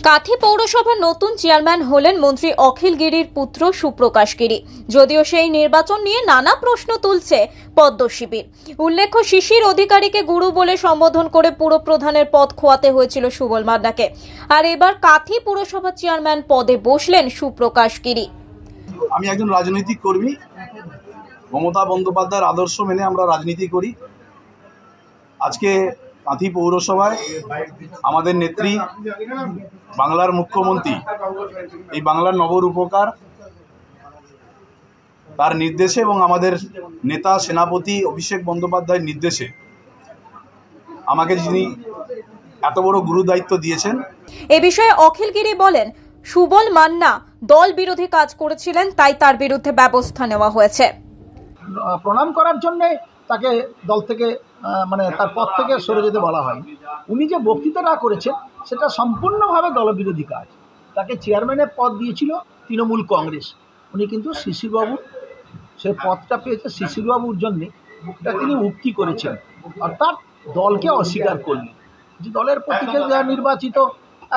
কাথি পৌরসভার নতুন চেয়ারম্যান হলেন মন্ত্রী অখিল গিরির পুত্র সুপ্রকাশ গিরি। যদিও সেই নির্বাচন নিয়ে নানা প্রশ্ন তুলছে পদ্ম শিবির। উল্লেখ্য, শিশির অধিকারীকে গুরু বলে সম্বোধন করে পুরপ্রধানের পদ খোয়াতে হয়েছিল সুবল মান্নাকে। আর এবার কাথি পুরসভার চেয়ারম্যান পদে বসলেন সুপ্রকাশ গিরি। আমি একজন রাজনৈতিক কর্মী। মমতা বন্দ্যোপাধ্যায়ের আদর্শ মেনে আমরা রাজনীতি করি। আজকে কাথি পৌরসভায় আমাদের নেত্রী, বাংলার মুখ্যমন্ত্রী, এই বাংলার নবরূপকার, তার নির্দেশে এবং আমাদের নেতা সেনাপতি অভিষেক বন্দ্যোপাধ্যায়ের নির্দেশে আমাকে যিনি এত বড় গুরু দায়িত্ব দিয়েছেন। এ বিষয়ে অখিল গিরি বলেন, সুবল মান্না দল বিরোধী কাজ করেছিলেন, তাই তার বিরুদ্ধে ব্যবস্থা নেওয়া হয়েছে। প্রণাম করার জন্য তাকে দল থেকে তার পদ থেকে সরে যেতে বলা হয়। উনি যে বক্তৃতাটা করেছেন সেটা সম্পূর্ণভাবে দলবিরোধী কাজ। তাকে চেয়ারম্যানের পদ দিয়েছিল তৃণমূল কংগ্রেস। উনি কিন্তু শিশিরবাবু সে পদটা পেয়েছে শিশিরবাবুর জন্যে, এটা তিনি উক্তি করেছেন, অর্থাৎ দলকে অস্বীকার করলেন। যে দলের প্রতীকে যা নির্বাচিত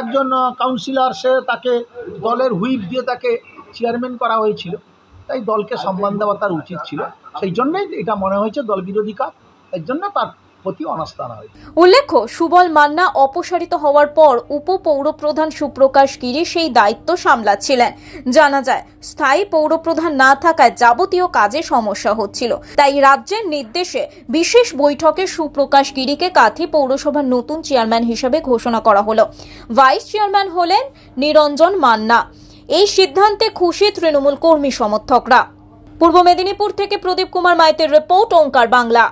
একজন কাউন্সিলর, সে তাকে দলের হুইপ দিয়ে তাকে চেয়ারম্যান করা হয়েছিল, তাই দলকে সম্মান দেওয়া তার উচিত ছিল। সেই জন্যই এটা মনে হয়েছে দল বিরোধী কাজ, এর জন্য তার প্রতি অনাস্থা হয়। উল্লেখ্য, সুবল মান্না অপসারিত হওয়ার পর উপপৌরপ্রধান সুপ্রকাশ গিরি সেই দায়িত্ব সামলাচ্ছিলেন। জানা যায়, স্থায়ী পৌরপ্রধান না থাকায় যাবতীয় কাজে সমস্যা হচ্ছিল, তাই রাজ্যের নির্দেশে বিশেষ বৈঠকে সুপ্রকাশ গিরিকে কাথি পৌরসভার নতুন চেয়ারম্যান হিসেবে ঘোষণা করা হলো। ভাইস চেয়ারম্যান হলেন নিরঞ্জন মান্না। এই সিদ্ধান্তে খুশি তৃণমূল কর্মী সমর্থকরা। পূর্ব মেদিনীপুর থেকে প্রদীপ কুমার মাইতের রিপোর্ট, ওঙ্কার বাংলা।